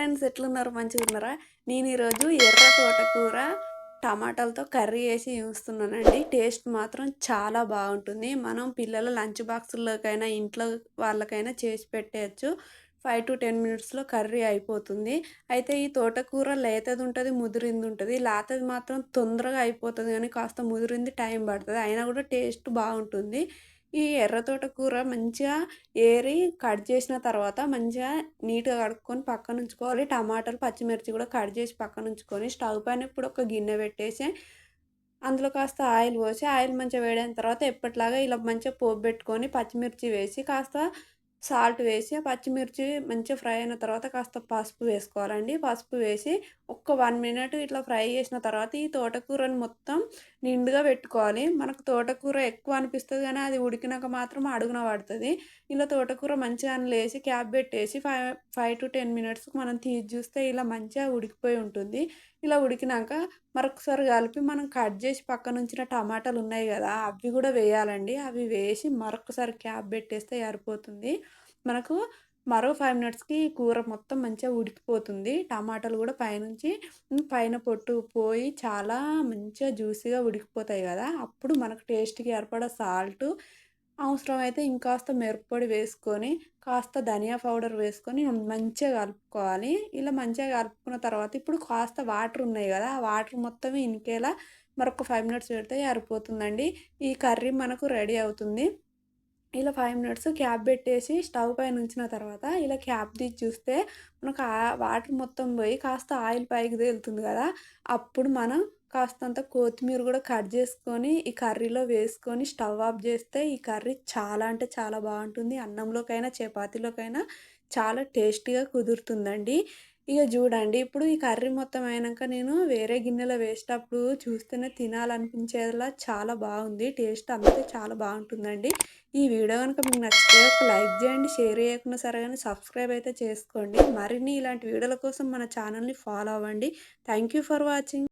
Friends ఎట్లున్నారు మంచిగా ఉన్నారా? నేను ఈరోజు ఎర్ర తోటకూర టమాటాలతో కర్రీ చేసి చూస్తున్నానండి. టేస్ట్ మాత్రం చాలా బాగుంటుంది. మనం పిల్లల లంచ్ బాక్సుల్లోకైనా ఇంట్లో వాళ్ళకైనా చేసి పెట్టేయచ్చు. 5 to 10 మినిట్స్లో కర్రీ అయిపోతుంది. అయితే ఈ తోటకూర లేతది ఉంటుంది, ముదిరింది ఉంటుంది. లేతది మాత్రం తొందరగా అయిపోతుంది కానీ కాస్త ముదిరింది టైం పడుతుంది. అయినా కూడా టేస్ట్ బాగుంటుంది. ఈ ఎర్ర తోటకూర మంచిగా ఏరి కట్ చేసిన తర్వాత మంచిగా నీట్‌గా కడుక్కొని పక్కనుంచుకోవాలి. టమాటాలు, పచ్చిమిర్చి కూడా కట్ చేసి పక్కనుంచుకొని స్టవ్ పైన ఇప్పుడు ఒక గిన్నె పెట్టేసి అందులో కాస్త ఆయిల్ పోసి ఆయిల్ మంచిగా వేడైన తర్వాత ఎప్పటిలాగా ఇలా మంచిగా పోపు పెట్టుకొని పచ్చిమిర్చి వేసి కాస్త సాల్ట్ వేసి ఆ పచ్చిమిర్చి మంచిగా ఫ్రై అయిన తర్వాత కాస్త పసుపు వేసుకోవాలండి. పసుపు వేసి ఒక్క 1 మినిట్ ఇట్లా ఫ్రై చేసిన తర్వాత ఈ తోటకూరని మొత్తం నిండుగా పెట్టుకోవాలి. మనకు తోటకూర ఎక్కువ అనిపిస్తది గానీ అది ఉడికినాక మాత్రం అడుగున పడతది. ఇలా తోటకూర మంచిగా అందులేసి క్యాప్ పెట్టేసి 5 to 10 మినిట్స్‌కి మనం తీసి చూస్తే ఇలా మంచిగా ఉడికిపోయి ఉంటుంది. ఇలా ఉడికినాక మరొకసారి కలిపి మనం కట్ చేసి పక్కనుంచిన టమాటాలు ఉన్నాయి గదా! అవి గూడా వేయాలండి. అవి వేసి మరొకసారి క్యాప్ పెట్టేస్తే సరిపోతుంది. మనకు మరో 5 మినిట్స్‌కి కూర మొత్తం మంచిగా ఉడికిపోతుంది. టమాటాలు గూడా పైనుంచి పైన పొట్టు పోయి చాలా మంచిగా జ్యూసీగా ఉడికిపోతాయి గదా! అప్పుడు మనకు టేస్ట్‌కి సరిపడా సాల్టు, అవసరమైతే ఇంకాస్త మిరప్పొడి వేసుకొని, కాస్త ధనియా పౌడర్ వేసుకొని మంచిగా కలుపుకోవాలి. ఇలా మంచిగా కలుపుకున్న తర్వాత ఇప్పుడు కాస్త వాటర్ ఉన్నాయి గదా! ఆ వాటర్ మొత్తం ఇనికేలా మరొక 5 మినిట్స్ పెడితే సరిపోతుందండి. ఈ కర్రీ మనకు రెడీ అవుతుంది. ఇలా 5 మినిట్స్ క్యాప్ పెట్టేసి స్టవ్ పైన ఉంచిన తర్వాత ఇలా క్యాప్ తీసి చూస్తే మనకు ఆ వాటర్ మొత్తం పోయి కాస్త ఆయిల్ పైకి తేలుతుంది కదా! అప్పుడు మనం కాస్తంత కొత్తిమీర కూడా కట్ చేసుకొని ఈ కర్రీలో వేసుకొని స్టవ్ ఆఫ్ చేస్తే ఈ కర్రీ చాలా అంటే చాలా బాగుంటుంది. అన్నంలోకైనా, చపాతీలోకైనా చాలా టేస్టీగా కుదురుతుందండి. ఇక చూడండి ఇప్పుడు ఈ కర్రీ మొత్తం అయినంక నేను వేరే గిన్నెలో వేసేటప్పుడు చూస్తేనే తినాలనిపించేలా చాలా బాగుంది. టేస్ట్ అంతే చాలా బాగుంటుందండి. ఈ వీడియో గనుక మీకు నచ్చితే ఒక లైక్ చేయండి. షేర్ చేయకున్నా సరే గానీ సబ్స్క్రైబ్ అయితే చేసుకోండి. మరిన్ని ఇలాంటి వీడియోల కోసం మన ఛానల్‌ని ఫాలో అవ్వండి. Thank you for watching.